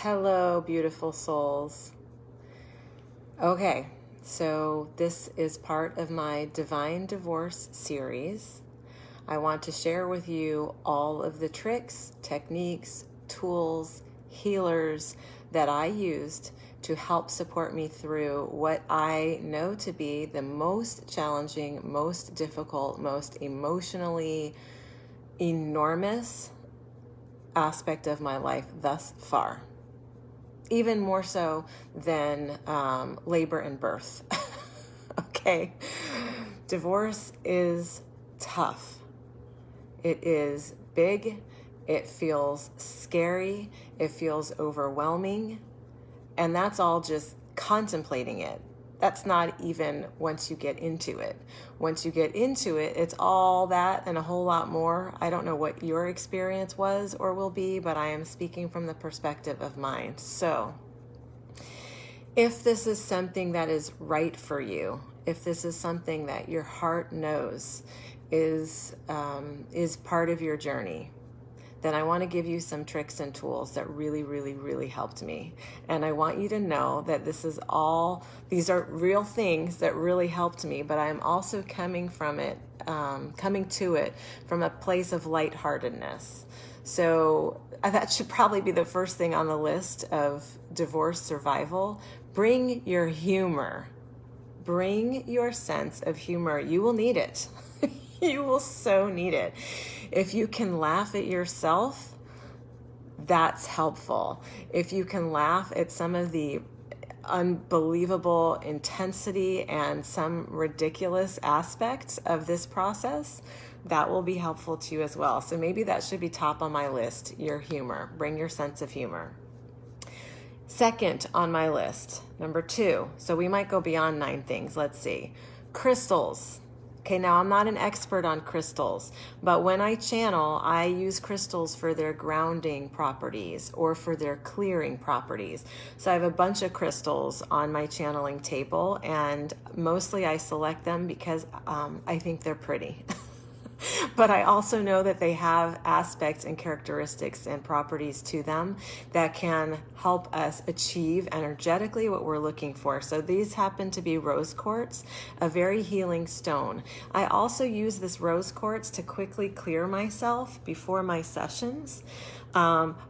Hello, beautiful souls. Okay, so this is part of my Divine Divorce series. I want to share with you all of the tricks, techniques, tools, healers that I used to help support me through what I know to be the most challenging, most difficult, most emotionally enormous aspect of my life thus far. Even more so than labor and birth. Okay? Divorce is tough. It is big. It feels scary. It feels overwhelming. And that's all just contemplating it. That's not even once you get into it. Once you get into it, it's all that and a whole lot more. I don't know what your experience was or will be, but I am speaking from the perspective of mine. So, if this is something that is right for you, if this is something that your heart knows is part of your journey, then I want to give you some tricks and tools that really helped me. And I want you to know that these are real things that really helped me, but I'm also coming to it from a place of lightheartedness. So that should probably be the first thing on the list of divorce survival. Bring your humor. Bring your sense of humor. You will need it. You will so need it. If you can laugh at yourself, that's helpful. If you can laugh at some of the unbelievable intensity and some ridiculous aspects of this process, that will be helpful to you as well. So maybe that should be top on my list, your humor. Bring your sense of humor. Second on my list, number 2. So we might go beyond 9 things. Let's see. Crystals. Okay, now I'm not an expert on crystals, but when I channel, I use crystals for their grounding properties or for their clearing properties. So I have a bunch of crystals on my channeling table, and mostly I select them because I think they're pretty. But I also know that they have aspects and characteristics and properties to them that can help us achieve energetically what we're looking for. So these happen to be rose quartz, a very healing stone. I also use this rose quartz to quickly clear myself before my sessions,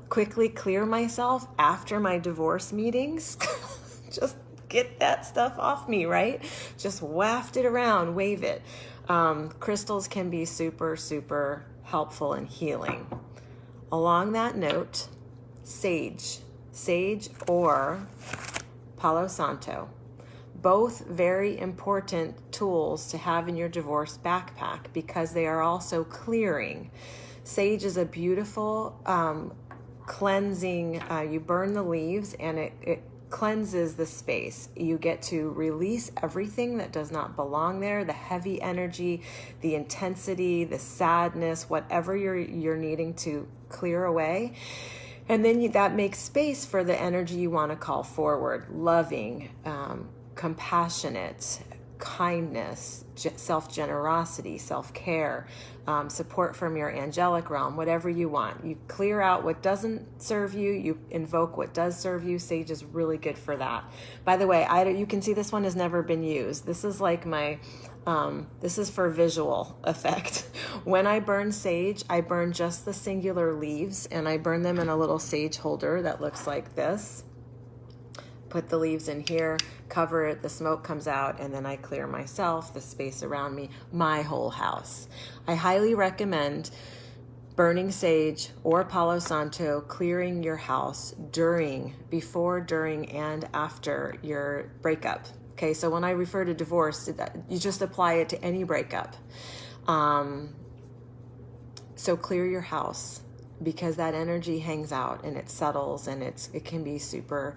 quickly clear myself after my divorce meetings. Just get that stuff off me, right? Just waft it around, wave it. Crystals can be super helpful and healing. Along that note, sage or Palo Santo, both very important tools to have in your divorce backpack because they are also clearing. Sage is a beautiful cleansing. You burn the leaves and it cleanses the space. You get to release everything that does not belong there, the heavy energy, the intensity, the sadness, whatever you're needing to clear away. And then that makes space for the energy you want to call forward: loving, compassionate, kindness, self-generosity, self-care, support from your angelic realm, whatever you want. You clear out what doesn't serve you, you invoke what does serve you. Sage is really good for that. By the way, you can see this one has never been used. This is like this is for visual effect. When I burn sage, I burn just the singular leaves, and I burn them in a little sage holder that looks like this. Put the leaves in here, cover it, the smoke comes out, and then I clear myself, the space around me, my whole house. I highly recommend burning sage or Palo Santo, clearing your house before, during, and after your breakup. Okay, so when I refer to divorce, you just apply it to any breakup. So clear your house, because that energy hangs out and it settles, and it can be super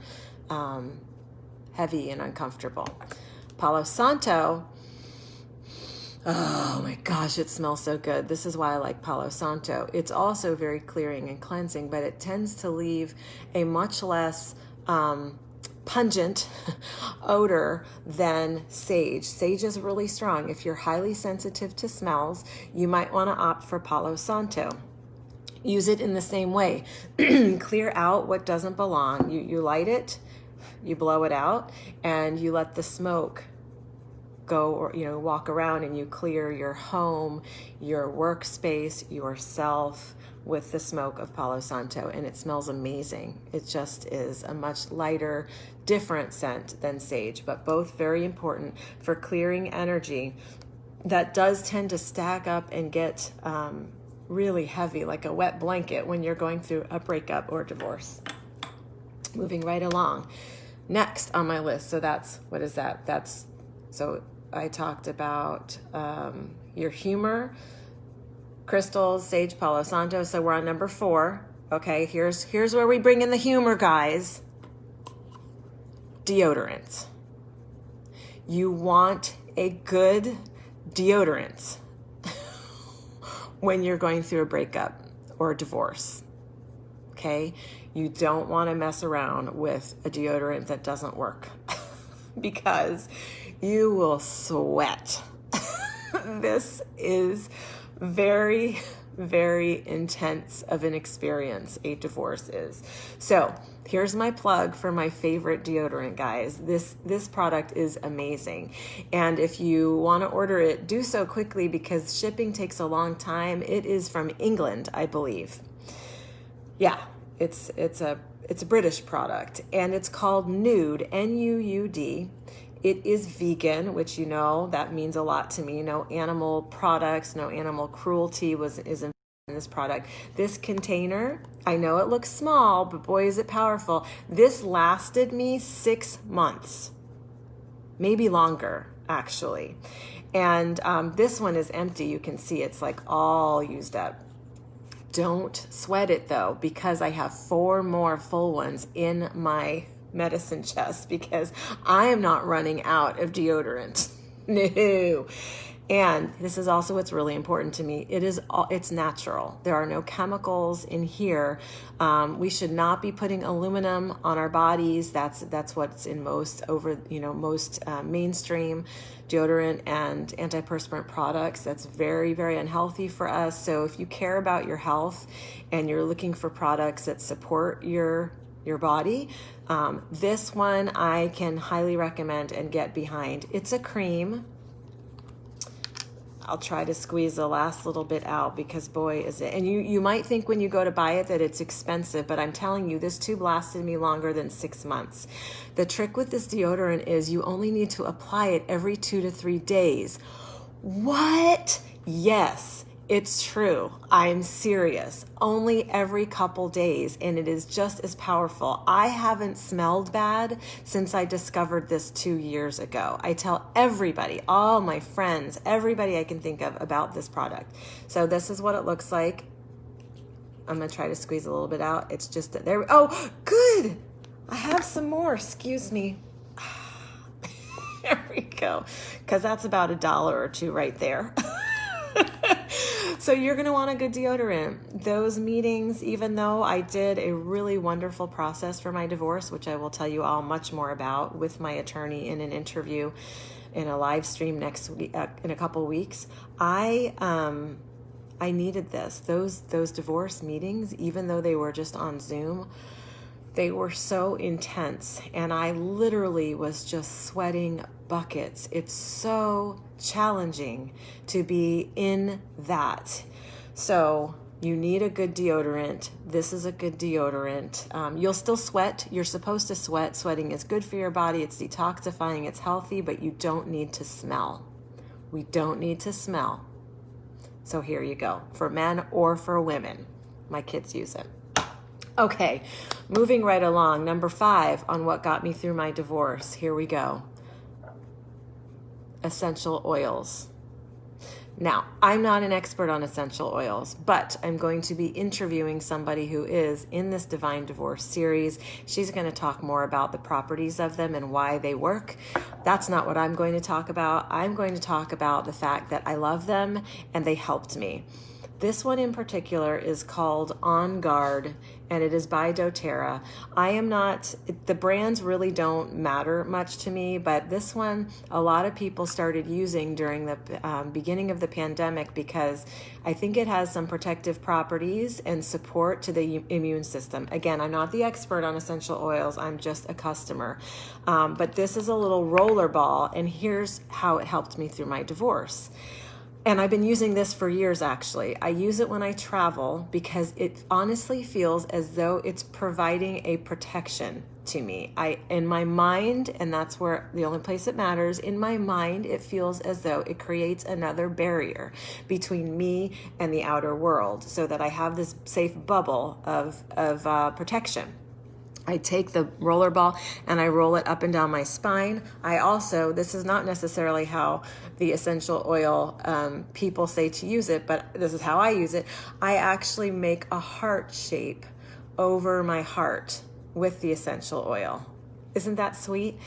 heavy and uncomfortable. Palo Santo, oh my gosh, it smells so good. This is why I like Palo Santo. It's also very clearing and cleansing, but it tends to leave a much less pungent odor than sage. Sage is really strong. If you're highly sensitive to smells, you might want to opt for Palo Santo. use it in the same way. Clear out what doesn't belong. You light it, you blow it out, and you let the smoke go, or walk around, and you clear your home, your workspace, yourself with the smoke of Palo Santo, and it smells amazing. It just is a much lighter, different scent than sage, but both very important for clearing energy that does tend to stack up and get really heavy, like a wet blanket when you're going through a breakup or divorce. Moving right along. Next on my list, so what is that? So I talked about your humor, crystals, sage, Palo Santo. So we're on number 4. Okay, here's where we bring in the humor, guys. Deodorant. You want a good deodorant when you're going through a breakup or a divorce. Okay, you don't want to mess around with a deodorant that doesn't work because you will sweat. This is very, very intense of an experience, a divorce is. So here's my plug for my favorite deodorant, guys. This product is amazing. And if you want to order it, do so quickly because shipping takes a long time. It is from England, I believe. Yeah, it's a British product, and it's called Nude, N-U-U-D. It is vegan, which that means a lot to me. No animal products, no animal cruelty is in this product. This container, I know it looks small, but boy, is it powerful. This lasted me 6 months, maybe longer, actually. And this one is empty. You can see it's like all used up. Don't sweat it though, because I have 4 more full ones in my medicine chest because I am not running out of deodorant. No. And this is also what's really important to me. It's natural. There are no chemicals in here. We should not be putting aluminum on our bodies. That's what's in most mainstream deodorant and antiperspirant products. That's very, very unhealthy for us. So if you care about your health and you're looking for products that support your body, this one I can highly recommend and get behind. It's a cream. I'll try to squeeze the last little bit out because boy is it. And you might think when you go to buy it that it's expensive, but I'm telling you, this tube lasted me longer than 6 months. The trick with this deodorant is you only need to apply it every 2 to 3 days. What? Yes. It's true. I'm serious. Only every couple days, and it is just as powerful. I haven't smelled bad since I discovered this 2 years ago. I tell everybody, all my friends, everybody I can think of about this product. So this is what it looks like. I'm going to try to squeeze a little bit out. It's just that there. Oh, good. I have some more. Excuse me. There we go. Because that's about $1 or $2 right there. So you're going to want a good deodorant. Those meetings, even though I did a really wonderful process for my divorce, which I will tell you all much more about with my attorney in an interview in a live stream next week, in a couple weeks, I needed this. Those divorce meetings, even though they were just on Zoom, they were so intense, and I literally was just sweating buckets. It's so challenging to be in that. So you need a good deodorant. This is a good deodorant. You'll still sweat. You're supposed to sweat. Sweating is good for your body. It's detoxifying. It's healthy, but you don't need to smell. We don't need to smell. So here you go, for men or for women. My kids use it. Okay, moving right along. Number 5 on what got me through my divorce. Here we go. Essential oils. Now, I'm not an expert on essential oils, but I'm going to be interviewing somebody who is in this Divine Divorce series. She's going to talk more about the properties of them and why they work. That's not what I'm going to talk about. I'm going to talk about the fact that I love them and they helped me. This one in particular is called On Guard, and it is by doTERRA. I am not, the brands really don't matter much to me, but this one a lot of people started using during the beginning of the pandemic because I think it has some protective properties and support to the immune system. Again, I'm not the expert on essential oils, I'm just a customer. But this is a little roller ball, and here's how it helped me through my divorce. And I've been using this for years, actually. I use it when I travel because it honestly feels as though it's providing a protection to me. In my mind, and that's where the only place it matters, in my mind, it feels as though it creates another barrier between me and the outer world so that I have this safe bubble of protection. I take the roller ball and I roll it up and down my spine. I also, this is not necessarily how the essential oil people say to use it, but this is how I use it. I actually make a heart shape over my heart with the essential oil. Isn't that sweet?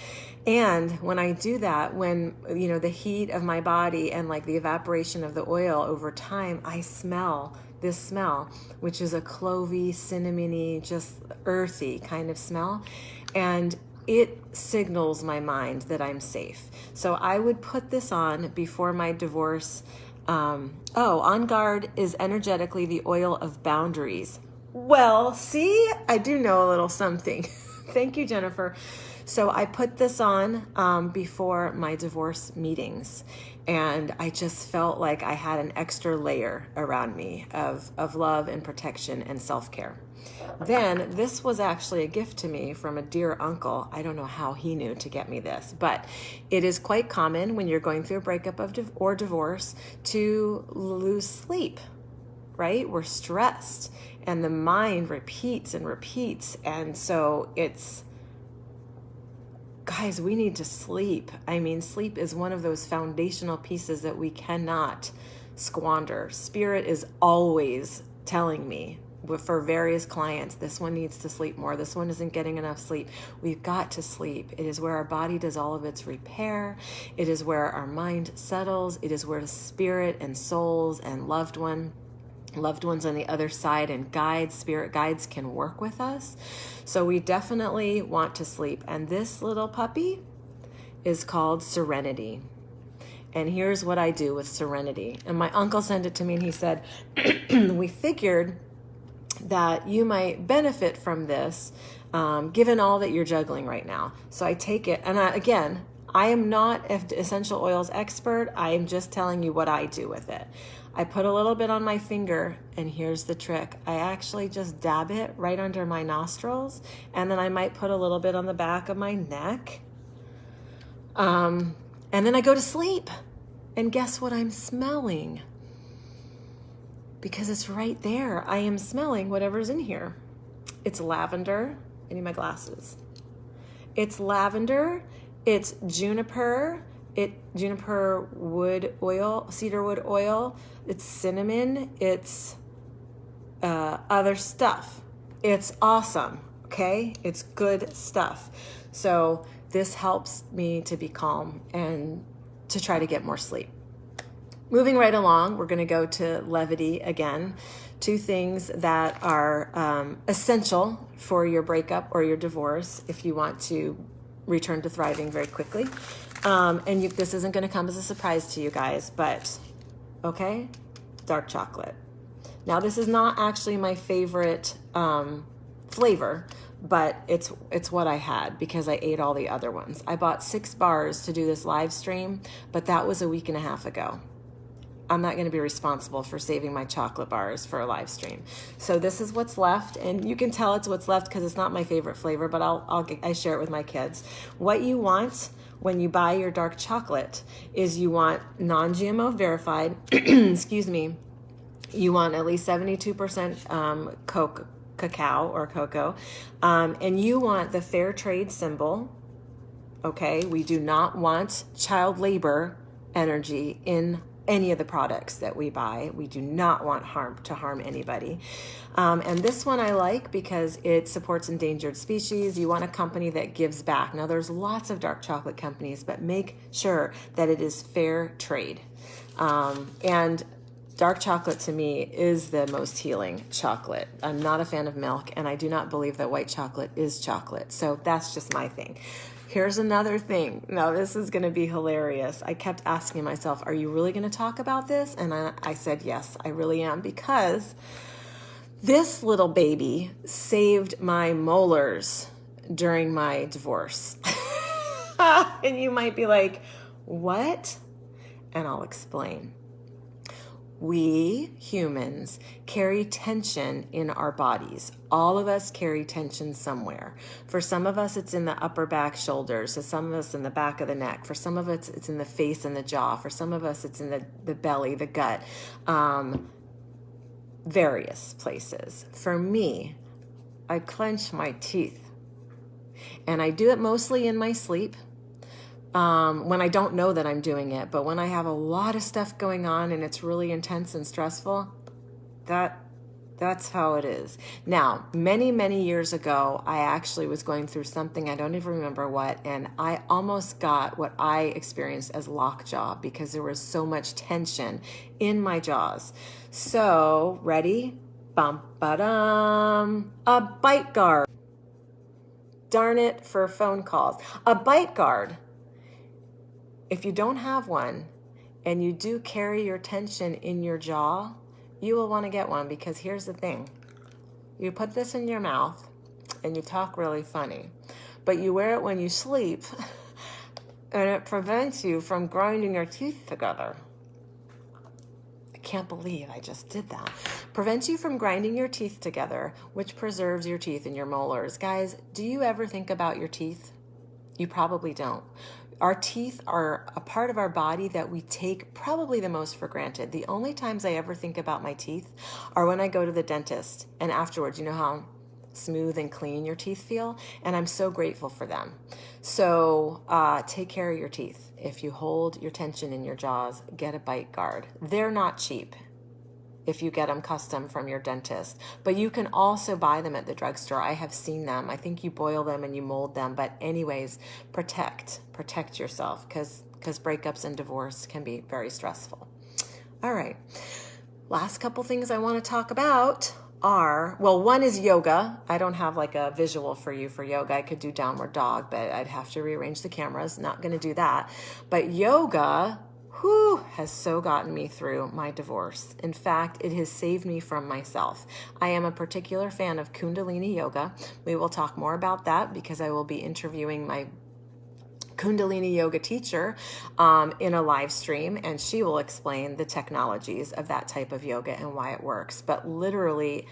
And when I do that, when, the heat of my body and like the evaporation of the oil over time, I smell this smell, which is a clovey, cinnamony, just earthy kind of smell. And it signals my mind that I'm safe. So I would put this on before my divorce. On Guard is energetically the oil of boundaries. Well, see, I do know a little something. Thank you, Jennifer. So I put this on before my divorce meetings, and I just felt like I had an extra layer around me of love and protection and self-care. Then this was actually a gift to me from a dear uncle. I don't know how he knew to get me this, but it is quite common when you're going through a breakup or divorce to lose sleep, right? We're stressed and the mind repeats and repeats. And so guys, we need to sleep. I mean, sleep is one of those foundational pieces that we cannot squander. Spirit is always telling me, for various clients, this one needs to sleep more. This one isn't getting enough sleep. We've got to sleep. It is where our body does all of its repair. It is where our mind settles. It is where the spirit and souls and loved ones on the other side and spirit guides can work with us. So we definitely want to sleep. And this little puppy is called Serenity. And here's what I do with Serenity. And my uncle sent it to me and he said, we figured that you might benefit from this, given all that you're juggling right now. So I take it, and I am not an essential oils expert. I am just telling you what I do with it. I put a little bit on my finger, and here's the trick. I actually just dab it right under my nostrils, and then I might put a little bit on the back of my neck. And then I go to sleep. And guess what I'm smelling? Because it's right there. I am smelling whatever's in here. It's lavender. I need my glasses. It's lavender. It's juniper. Juniper wood oil, cedar wood oil. It's cinnamon. It's other stuff. It's awesome. Okay? It's good stuff. So this helps me to be calm and to try to get more sleep. Moving right along, we're going to go to levity again. Two things that are essential for your breakup or your divorce if you want to return to thriving very quickly. This isn't going to come as a surprise to you guys, but okay, dark chocolate. Now, this is not actually my favorite flavor, but it's what I had because I ate all the other ones. I bought 6 bars to do this live stream, but that was a week and a half ago. I'm not going to be responsible for saving my chocolate bars for a live stream. So this is what's left, and you can tell it's what's left because it's not my favorite flavor, but I share it with my kids. What you want when you buy your dark chocolate is you want non-GMO verified, excuse me, you want at least 72% cacao or cocoa, and you want the fair trade symbol. Okay, we do not want child labor energy in any of the products that we buy. We do not want to harm anybody. And this one I like because it supports endangered species. You want a company that gives back. Now there's lots of dark chocolate companies, but make sure that it is fair trade. And Dark chocolate to me is the most healing chocolate. I'm not a fan of milk, and I do not believe that white chocolate is chocolate. So that's just my thing. Here's another thing. Now, this is going to be hilarious. I kept asking myself, are you really going to talk about this? And I said, yes, I really am, because this little baby saved my molars during my divorce. And you might be like, what? And I'll explain. We humans carry tension in our bodies. All of us carry tension somewhere. For some of us, it's in the upper back shoulders. For some of us, in the back of the neck. For some of us, it's in the face and the jaw. For some of us, it's in the belly, the gut, various places. For me, I clench my teeth. And I do it mostly in my sleep. When I don't know that I'm doing it, but when I have a lot of stuff going on and it's really intense and stressful, that's how it is. Now, many, many years ago, I actually was going through something, I don't even remember what, and I almost got what I experienced as lockjaw because there was so much tension in my jaws. So, ready? Bum, ba-dum. A bite guard. Darn it for phone calls. A bite guard. If you don't have one and you do carry your tension in your jaw, you will want to get one, because here's the thing. You put this in your mouth and you talk really funny, but you wear it when you sleep and it prevents you from grinding your teeth together. I can't believe I just did that. Prevents you from grinding your teeth together, which preserves your teeth and your molars. Guys, do you ever think about your teeth? You probably don't. Our teeth are a part of our body that we take probably the most for granted. The only times I ever think about my teeth are when I go to the dentist, and afterwards, you know how smooth and clean your teeth feel? And I'm so grateful for them. So take care of your teeth. If you hold your tension in your jaws, get a bite guard. They're not cheap if you get them custom from your dentist, but you can also buy them at the drugstore. I have seen them. I think you boil them and you mold them, but anyways, protect yourself, because breakups and divorce can be very stressful. All right, last couple things I want to talk about are, well, one is yoga. I don't have like a visual for you for yoga. I could do downward dog, but I'd have to rearrange the cameras. Not going to do that. But yoga, has so gotten me through my divorce. In fact, it has saved me from myself. I am a particular fan of Kundalini yoga. We will talk more about that because I will be interviewing my Kundalini yoga teacher in a live stream, and she will explain the technologies of that type of yoga and why it works. But literally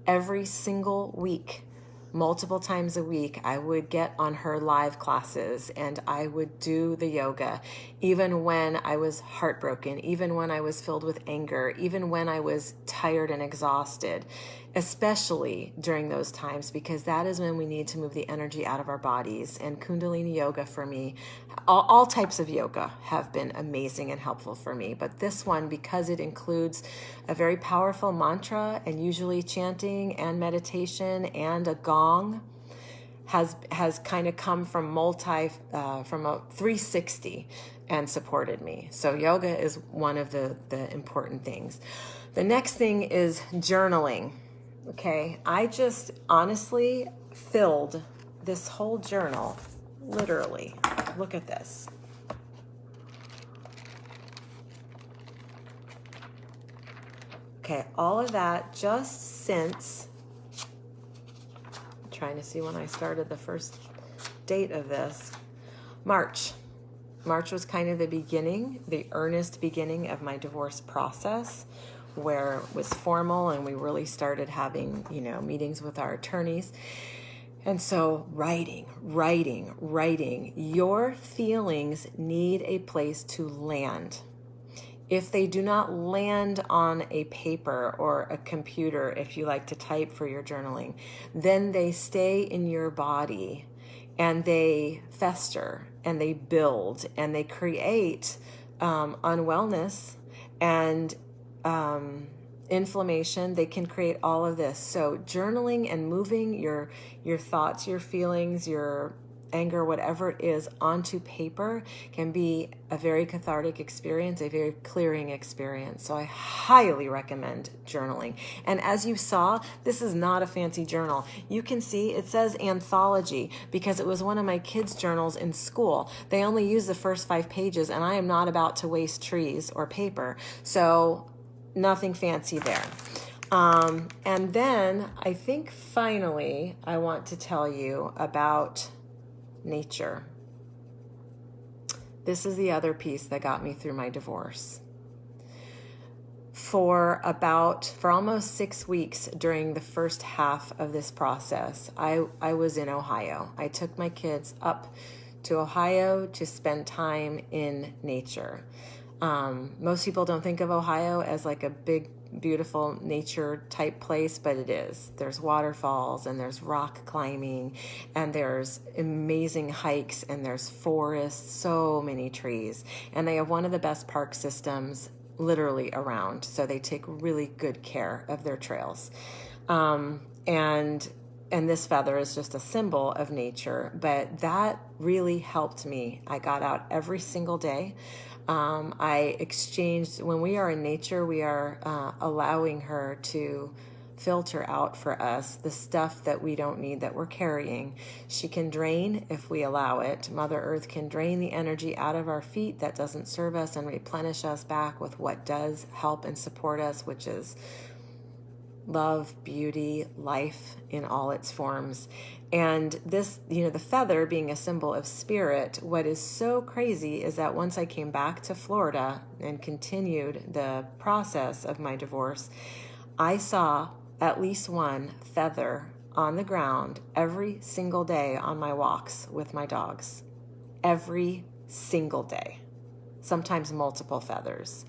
every single week, multiple times a week, I would get on her live classes and I would do the yoga, even when I was heartbroken, even when I was filled with anger, even when I was tired and exhausted, especially during those times, because that is when we need to move the energy out of our bodies. And Kundalini yoga for me, all types of yoga have been amazing and helpful for me. But this one, because it includes a very powerful mantra and usually chanting and meditation and a gong, has kind of come from from a 360 and supported me. So yoga is one of the important things. The next thing is journaling. Okay, I just honestly filled this whole journal, literally. Look at this. Okay, all of that just since, I'm trying to see when I started the first date of this, March. March was kind of the beginning, the earnest beginning of my divorce process, where it was formal and we really started having, meetings with our attorneys. And so writing. Your feelings need a place to land. If they do not land on a paper or a computer, if you like to type for your journaling, then they stay in your body and they fester and they build and they create unwellness and inflammation. They can create all of this. So journaling and moving your thoughts, your feelings, your anger, whatever it is, onto paper can be a very cathartic experience, a very clearing experience. So I highly recommend journaling. And as you saw, this is not a fancy journal. You can see it says anthology because it was one of my kids' journals in school. They only use the first 5 pages, and I am not about to waste trees or paper. So nothing fancy there. And then I think finally I want to tell you about nature. This is the other piece that got me through my divorce. For almost 6 weeks during the first half of this process, I was in Ohio. I took my kids up to Ohio to spend time in nature. Most people don't think of Ohio as like a big, beautiful nature type place, but it is. There's waterfalls and there's rock climbing and there's amazing hikes and there's forests, so many trees. And they have one of the best park systems literally around. So they take really good care of their trails. And this feather is just a symbol of nature, but that really helped me. I got out every single day. I exchanged, when we are in nature, we are allowing her to filter out for us the stuff that we don't need, that we're carrying. She can drain if we allow it. Mother Earth can drain the energy out of our feet that doesn't serve us and replenish us back with what does help and support us, which is love, beauty, life in all its forms. And this, the feather being a symbol of spirit, what is so crazy is that once I came back to Florida and continued the process of my divorce, I saw at least one feather on the ground every single day on my walks with my dogs. Every single day. Sometimes multiple feathers.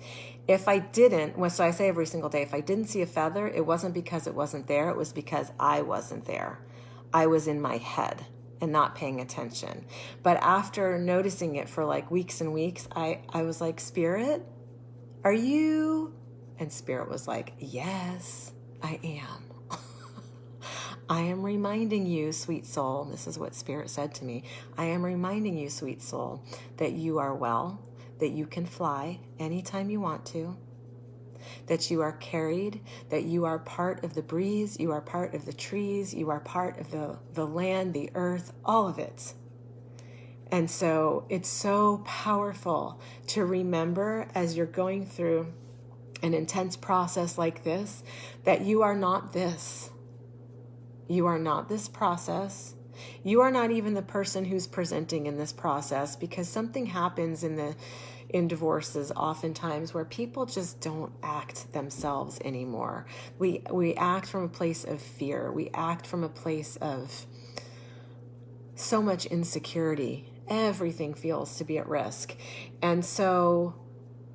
If I didn't, so I say every single day, if I didn't see a feather, it wasn't because it wasn't there, it was because I wasn't there. I was in my head and not paying attention. But after noticing it for like weeks and weeks, I was like, Spirit, are you? And Spirit was like, yes, I am. I am reminding you, sweet soul, this is what Spirit said to me, I am reminding you, sweet soul, that you are well, that you can fly anytime you want to, that you are carried, that you are part of the breeze, you are part of the trees, you are part of the land, the earth, all of it. And so it's so powerful to remember as you're going through an intense process like this, that you are not this. You are not this process. You are not even the person who's presenting in this process, because something happens in divorces oftentimes where people just don't act themselves anymore. We act from a place of fear. We act from a place of so much insecurity. Everything feels to be at risk. And so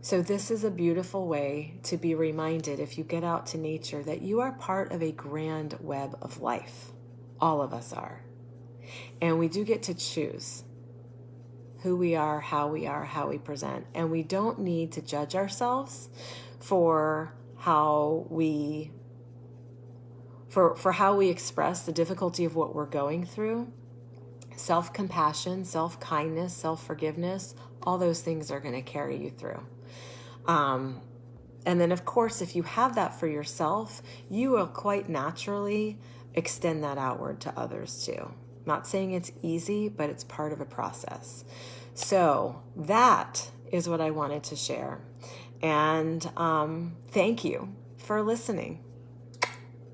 this is a beautiful way to be reminded, if you get out to nature, that you are part of a grand web of life. All of us are. And we do get to choose who we are, how we present. And we don't need to judge ourselves for how we express the difficulty of what we're going through. Self-compassion, self-kindness, self-forgiveness, all those things are going to carry you through. And then, of course, if you have that for yourself, you will quite naturally extend that outward to others too. Not saying it's easy, but it's part of a process. So that is what I wanted to share. And thank you for listening.